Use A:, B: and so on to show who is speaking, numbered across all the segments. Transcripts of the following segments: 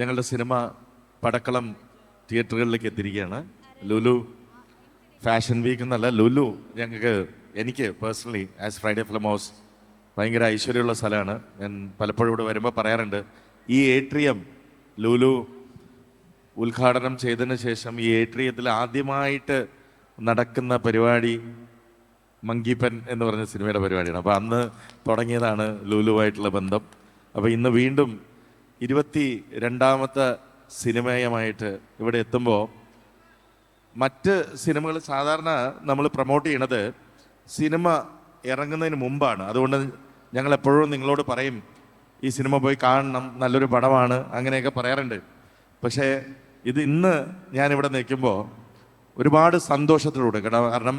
A: ഞങ്ങളുടെ സിനിമ പടക്കളം തിയേറ്ററുകളിലേക്ക് എത്തിയിരിക്കുകയാണ്. ലുലു ഫാഷൻ വീക്ക് എന്നല്ല, ലുലു എനിക്ക് personally as Friday film house ഭയങ്കര ഐശ്വര്യമുള്ള സ്ഥലമാണ്. ഞാൻ പലപ്പോഴും ഇവിടെ വരുമ്പോൾ പറയാറുണ്ട്, ഈ ഏട്രിയം ലുലു ഉദ്ഘാടനം ചെയ്തതിന് ശേഷം ഈ ഏട്രിയത്തിൽ ആദ്യമായിട്ട് നടക്കുന്ന പരിപാടി മങ്കിപ്പൻ എന്ന് പറഞ്ഞ സിനിമയുടെ പരിപാടിയാണ്. അപ്പോൾ അന്ന് തുടങ്ങിയതാണ് ലുലുവായിട്ടുള്ള ബന്ധം. അപ്പോൾ ഇന്ന് വീണ്ടും 22ാമത്തെ സിനിമയുമായിട്ട് ഇവിടെ എത്തുമ്പോൾ, മറ്റ് സിനിമകൾ സാധാരണ നമ്മൾ പ്രൊമോട്ട് ചെയ്യണത് സിനിമ ഇറങ്ങുന്നതിന് മുമ്പാണ്. അതുകൊണ്ട് ഞങ്ങൾ എപ്പോഴും നിങ്ങളോട് പറയും, ഈ സിനിമ പോയി കാണണം, നല്ലൊരു പടമാണ്, അങ്ങനെയൊക്കെ പറയാറുണ്ട്. പക്ഷേ ഇന്ന് ഞാനിവിടെ നിൽക്കുമ്പോൾ ഒരുപാട് സന്തോഷത്തിലൂടെ, കാരണം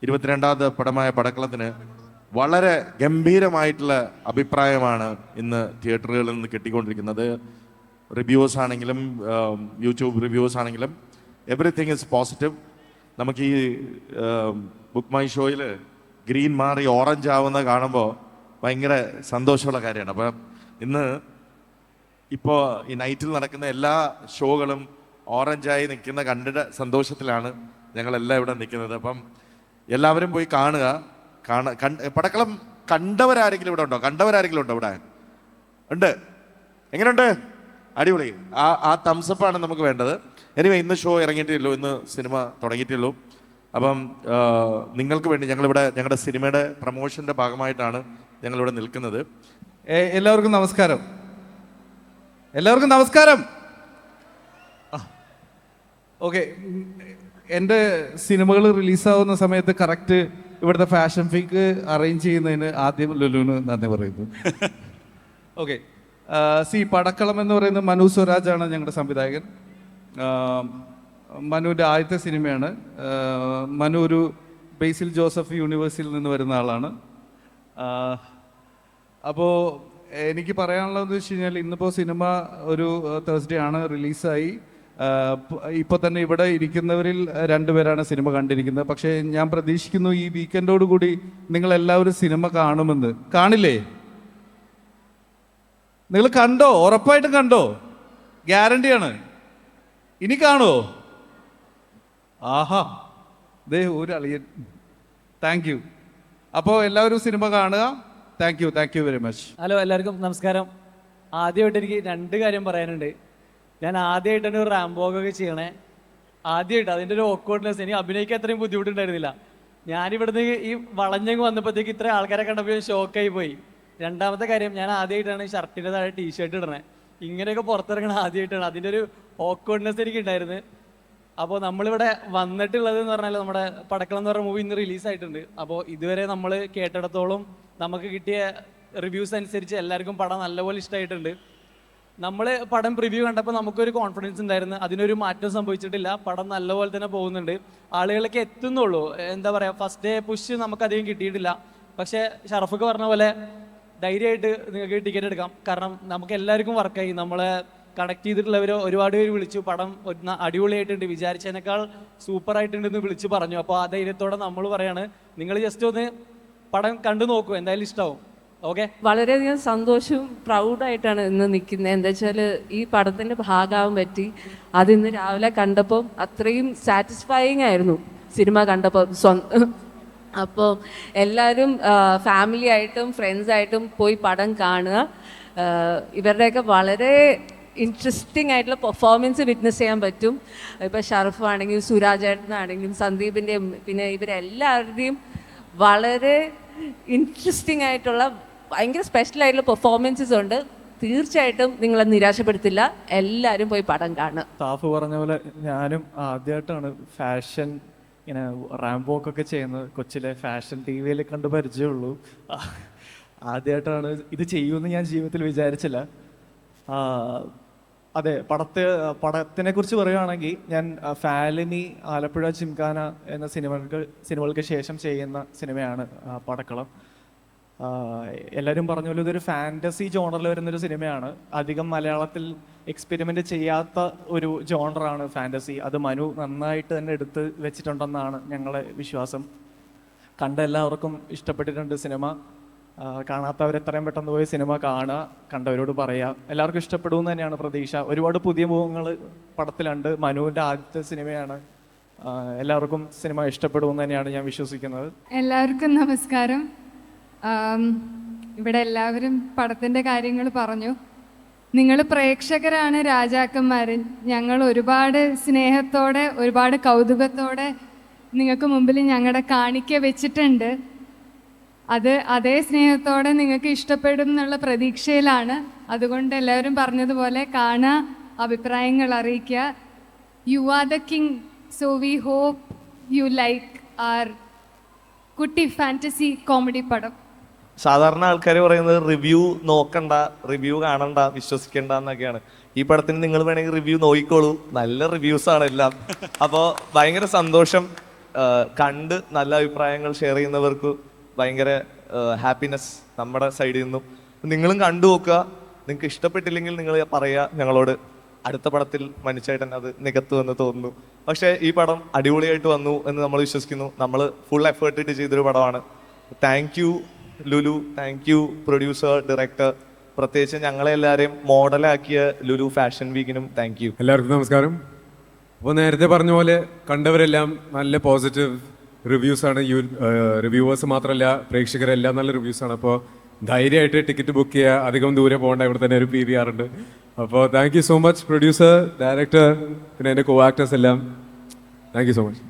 A: 22ാമത്തെ പടമായ പടക്കളത്തിന് വളരെ ഗംഭീരമായിട്ടുള്ള അഭിപ്രായമാണ് ഇന്ന് തിയേറ്ററുകളിൽ നിന്ന് കിട്ടിക്കൊണ്ടിരിക്കുന്നത്. റിവ്യൂസ് ആണെങ്കിലും യൂട്യൂബ് റിവ്യൂസ് ആണെങ്കിലും എവറിത്തിങ് ഇസ് പോസിറ്റീവ്. നമുക്ക് ഈ ബുക്ക് മൈ ഷോയിൽ ഗ്രീൻ മാറി ഓറഞ്ച് ആവുന്ന കാണുമ്പോൾ ഭയങ്കര സന്തോഷമുള്ള കാര്യമാണ്. അപ്പം ഇന്ന് ഇപ്പോൾ ഈ നൈറ്റിൽ നടക്കുന്ന എല്ലാ ഷോകളും ഓറഞ്ചായി നിൽക്കുന്ന കണ്ടിട്ട് സന്തോഷത്തിലാണ് ഞങ്ങളെല്ലാം ഇവിടെ നിൽക്കുന്നത്. അപ്പം എല്ലാവരും പോയി കാണുക. പടക്കളം കണ്ടവരാരെങ്കിലും ഇവിടെ ഉണ്ടോ? കണ്ടവരാരെങ്കിലും ഉണ്ടോ ഇവിടെ? ഉണ്ട്. എങ്ങനെയുണ്ട്? അടിപൊളി. ആ തംസപ്പാണ് നമുക്ക് വേണ്ടത്. എനിവേ, ഇന്ന് ഷോ ഇറങ്ങിയിട്ടില്ലല്ലോ, ഇന്ന് സിനിമ തുടങ്ങിയിട്ടില്ലല്ലോ. അപ്പം നിങ്ങൾക്ക് വേണ്ടി ഞങ്ങളുടെ സിനിമയുടെ പ്രൊമോഷൻ്റെ ഭാഗമായിട്ടാണ് ഞങ്ങളിവിടെ നിൽക്കുന്നത്.
B: എല്ലാവർക്കും നമസ്കാരം. എല്ലാവർക്കും നമസ്കാരം. ഓക്കെ, എൻ്റെ സിനിമകൾ റിലീസാവുന്ന സമയത്ത് കറക്റ്റ് ഇവിടുത്തെ ഫാഷൻ വീക്ക് അറേഞ്ച് ചെയ്യുന്നതിന് ആദ്യം ലുലുവിന് നന്ദി പറയുന്നു. ഓക്കെ, പടക്കളം എന്ന് പറയുന്നത് മനു സ്വരാജാണ് ഞങ്ങളുടെ സംവിധായകൻ. മനുവിൻ്റെ ആദ്യത്തെ സിനിമയാണ്. മനു ഒരു ബേസിൽ ജോസഫ് യൂണിവേഴ്സിൽ നിന്ന് വരുന്ന ആളാണ്. അപ്പോൾ എനിക്ക് പറയാനുള്ളതെന്ന് വെച്ച് കഴിഞ്ഞാൽ, ഇന്നിപ്പോൾ സിനിമ ഒരു തേഴ്സ്ഡേ ആണ് റിലീസായി. ഇപ്പോൾ തന്നെ ഇവിടെ ഇരിക്കുന്നവരിൽ 2 പേരാണ് സിനിമ കണ്ടിരിക്കുന്നത്. പക്ഷേ ഞാൻ പ്രതീക്ഷിക്കുന്നു ഈ വീക്കെൻഡോടുകൂടി നിങ്ങളെല്ലാവരും സിനിമ കാണുമെന്ന്. കാണില്ലേ? നിങ്ങൾ കണ്ടോ? ഉറപ്പായിട്ടും കണ്ടോ? ഗ്യാരണ്ടിയാണ്. ഇനി കാണോ? ആഹാ, ദേ ഒരു അളിയൻ. Thank you. അപ്പോൾ എല്ലാവരും സിനിമ കാണുക. Thank you very much.
C: Hello, എല്ലാവർക്കും നമസ്കാരം. ആദ്യമായിട്ട് എനിക്ക് 2 കാര്യം പറയാനുണ്ട്. ഞാൻ ആദ്യമായിട്ടാണ് ഒരു റാംബോഗൊക്കെ ചെയ്യണേ. ആദ്യമായിട്ട് അതിൻ്റെ ഒരു ഓക്വേർഡ്നെസ്, എനിക്ക് അഭിനയിക്കാൻ അത്രയും ബുദ്ധിമുട്ടുണ്ടായിരുന്നില്ല. ഞാനിവിടുന്ന് ഈ വളഞ്ഞങ്ങ് വന്നപ്പോഴത്തേക്ക് ഇത്ര ആൾക്കാരെ കണ്ടപ്പോൾ ഞാൻ ഷോക്കായി പോയി. 2ാമത്തെ കാര്യം, ഞാൻ ആദ്യമായിട്ടാണ് ഷർട്ടിൻ്റെ താഴെ ടീഷർട്ട് ഇടണേ. ഇങ്ങനെയൊക്കെ പുറത്തിറങ്ങണ ആദ്യമായിട്ടാണ്. അതിൻ്റെ ഒരു ഓക്വേർഡ്നെസ് എനിക്ക് ഉണ്ടായിരുന്നു. അപ്പോൾ നമ്മളിവിടെ വന്നിട്ടുള്ളത് എന്ന് പറഞ്ഞാൽ, നമ്മുടെ പടക്കളം എന്ന് പറഞ്ഞ മൂവി ഇന്ന് റിലീസായിട്ടുണ്ട്. അപ്പോൾ ഇതുവരെ നമ്മൾ കേട്ടിടത്തോളം നമുക്ക് കിട്ടിയ റിവ്യൂസ് അനുസരിച്ച് എല്ലാവർക്കും പടം നല്ലപോലെ ഇഷ്ടമായിട്ടുണ്ട്. നമ്മൾ പടം പ്രിവ്യൂ കണ്ടപ്പോൾ നമുക്കൊരു കോൺഫിഡൻസ് ഉണ്ടായിരുന്നു. അതിനൊരു മാറ്റം സംഭവിച്ചിട്ടില്ല. പടം നല്ലപോലെ തന്നെ പോകുന്നുണ്ട്. ആളുകളിലേക്ക് എത്തുന്നുള്ളൂ. എന്താ പറയുക, ഫസ്റ്റ് ഡേ പുഷ് നമുക്കധികം കിട്ടിയിട്ടില്ല. പക്ഷേ ഷറഫൊക്കെ പറഞ്ഞ പോലെ ധൈര്യമായിട്ട് നിങ്ങൾക്ക് ടിക്കറ്റ് എടുക്കാം. കാരണം നമുക്ക് എല്ലാവർക്കും വർക്കായി. നമ്മളെ കണക്ട് ചെയ്തിട്ടുള്ളവർ ഒരുപാട് പേര് വിളിച്ചു, പടം അടിപൊളിയായിട്ടുണ്ട്, വിചാരിച്ചതിനേക്കാൾ സൂപ്പറായിട്ടുണ്ടെന്ന് വിളിച്ച് പറഞ്ഞു. അപ്പോൾ ആ ധൈര്യത്തോടെ നമ്മൾ പറയാണ്, നിങ്ങൾ ജസ്റ്റ് ഒന്ന് പടം കണ്ടു നോക്കൂ, എന്തായാലും ഇഷ്ടമാവും. ഓക്കെ,
D: വളരെയധികം സന്തോഷവും പ്രൗഡായിട്ടാണ് ഇന്ന് നിൽക്കുന്നത്. എന്താ വെച്ചാൽ ഈ പടത്തിൻ്റെ ഭാഗമാകാൻ പറ്റി. അതിന്ന് രാവിലെ കണ്ടപ്പോൾ അത്രയും സാറ്റിസ്ഫൈയിങ് ആയിരുന്നു സിനിമ കണ്ടപ്പോൾ. അപ്പോൾ എല്ലാവരും ഫാമിലി ആയിട്ടും ഫ്രണ്ട്സായിട്ടും പോയി പടം കാണുക. ഇവരുടെയൊക്കെ വളരെ ഇൻട്രസ്റ്റിംഗ് ആയിട്ടുള്ള പെർഫോമൻസ് വിറ്റ്നസ് ചെയ്യാൻ പറ്റും. ഇപ്പോൾ ഷറഫ് ആണെങ്കിലും സുരാജേട്ടനാണെങ്കിലും സന്ദീപിൻ്റെയും പിന്നെ ഇവരെല്ലാവരുടെയും വളരെ ഇൻട്രസ്റ്റിംഗ് ആയിട്ടുള്ള ഭയങ്കര സ്പെഷ്യൽ ആയിട്ടുള്ള പെർഫോമൻസസ് ഉണ്ട്. തീർച്ചയായിട്ടും നിങ്ങളെ നിരാശപ്പെടുത്തില്ല. എല്ലാവരും പോയി പടം കാണുക.
E: സ്റ്റാഫ് പറഞ്ഞ പോലെ ഞാനും ആദ്യമായിട്ടാണ് ഫാഷൻ ഇങ്ങനെ റാംബോക്കൊക്കെ ചെയ്യുന്നത്. കൊച്ചിലെ ഫാഷൻ ടി വിയിൽ കണ്ട് പരിചയമുള്ളൂ. ആദ്യമായിട്ടാണ് ഇത് ചെയ്യുമെന്ന് ഞാൻ ജീവിതത്തിൽ വിചാരിച്ചില്ല. അതെ, പടത്തിനെ കുറിച്ച് പറയുകയാണെങ്കിൽ, ഞാൻ ഫാലിനി, ആലപ്പുഴ ചിംഖാന എന്ന സിനിമകൾക്ക് ശേഷം ചെയ്യുന്ന സിനിമയാണ് പടക്കളം. എല്ലാവരും പറഞ്ഞ പോലെ ഇതൊരു ഫാൻറ്റസി ജോണറിൽ വരുന്നൊരു സിനിമയാണ്. അധികം മലയാളത്തിൽ എക്സ്പെരിമെൻ്റ് ചെയ്യാത്ത ഒരു ജോണറാണ് ഫാൻറ്റസി. അത് മനു നന്നായിട്ട് തന്നെ എടുത്ത് വെച്ചിട്ടുണ്ടെന്നാണ് ഞങ്ങളുടെ വിശ്വാസം. കണ്ട എല്ലാവർക്കും ഇഷ്ടപ്പെട്ടിട്ടുണ്ട് സിനിമ. കാണാത്തവർ എത്രയും പെട്ടെന്ന് പോയി സിനിമ കാണുക, കണ്ടവരോട് പറയുക. എല്ലാവർക്കും ഇഷ്ടപ്പെടുമെന്ന് തന്നെയാണ് പ്രതീക്ഷ. ഒരുപാട് പുതിയ മുഖങ്ങൾ പടത്തിലുണ്ട്. മനുവിൻ്റെ ആദ്യത്തെ സിനിമയാണ്. എല്ലാവർക്കും സിനിമ ഇഷ്ടപ്പെടുമെന്ന് തന്നെയാണ് ഞാൻ വിശ്വസിക്കുന്നത്.
F: എല്ലാവർക്കും നമസ്കാരം. ഇവിടെ എല്ലാവരും പടത്തിൻ്റെ കാര്യങ്ങൾ പറഞ്ഞു. നിങ്ങൾ പ്രേക്ഷകരാണ് രാജാക്കന്മാർ. ഞങ്ങൾ ഒരുപാട് സ്നേഹത്തോടെ ഒരുപാട് കൗതുകത്തോടെ നിങ്ങൾക്ക് മുമ്പിൽ ഞങ്ങളുടെ കാണിക്ക വെച്ചിട്ടുണ്ട്. അത് അതേ സ്നേഹത്തോടെ നിങ്ങൾക്ക് ഇഷ്ടപ്പെടും എന്നുള്ള പ്രതീക്ഷയിലാണ്. അതുകൊണ്ട് എല്ലാവരും പറഞ്ഞതുപോലെ കാണുക, അഭിപ്രായങ്ങൾ അറിയിക്കുക. You are the king, so we hope you like our കുട്ടി ഫാൻറ്റസി കോമഡി പടം.
G: സാധാരണ ആൾക്കാർ പറയുന്നത് റിവ്യൂ നോക്കണ്ട, റിവ്യൂ കാണണ്ട, വിശ്വസിക്കണ്ട എന്നൊക്കെയാണ്. ഈ പടത്തിന് നിങ്ങൾ വേണമെങ്കിൽ റിവ്യൂ നോക്കിക്കോളൂ, നല്ല റിവ്യൂസ് ആണ് എല്ലാം. അപ്പോൾ ഭയങ്കര സന്തോഷം. കണ്ട് നല്ല അഭിപ്രായങ്ങൾ ഷെയർ ചെയ്യുന്നവർക്ക് ഭയങ്കര ഹാപ്പിനെസ് നമ്മുടെ സൈഡിൽ നിന്നും. നിങ്ങളും കണ്ടു നോക്കുക. നിങ്ങൾക്ക് ഇഷ്ടപ്പെട്ടില്ലെങ്കിൽ നിങ്ങൾ പറയുക ഞങ്ങളോട്. അടുത്ത പടത്തിൽ മനുഷ്യമായിട്ട് അത് നികത്തുമെന്ന് തോന്നുന്നു. പക്ഷേ ഈ പടം അടിപൊളിയായിട്ട് വന്നു എന്ന് നമ്മൾ വിശ്വസിക്കുന്നു. നമ്മൾ ഫുൾ എഫേർട്ട് ഇട്ട് ചെയ്തൊരു പടമാണ്. Thank you Lulu, thank you producer, director, പ്രത്യേകിച്ച് ഞങ്ങളെ എല്ലാവരെയും മോഡലാക്കിയ ലുലു ഫാഷൻ വീക്കിനും താങ്ക് യു.
H: എല്ലാവർക്കും നമസ്കാരം. അപ്പോൾ നേരത്തെ പറഞ്ഞ പോലെ കണ്ടവരെല്ലാം നല്ല പോസിറ്റീവ് റിവ്യൂസാണ്. റിവ്യൂവേഴ്സ് മാത്രമല്ല, പ്രേക്ഷകരെല്ലാം നല്ല റിവ്യൂസാണ്. അപ്പോൾ ധൈര്യമായിട്ട് ടിക്കറ്റ് ബുക്ക് ചെയ്യുക, അധികം ദൂരെ പോകേണ്ട. ഇവിടെ തന്നെ ഒരു PVR ഉണ്ട്. അപ്പോൾ thank you so much producer, director, പിന്നെ എൻ്റെ കോ ആക്ടേഴ്സ് എല്ലാം. Thank you so much.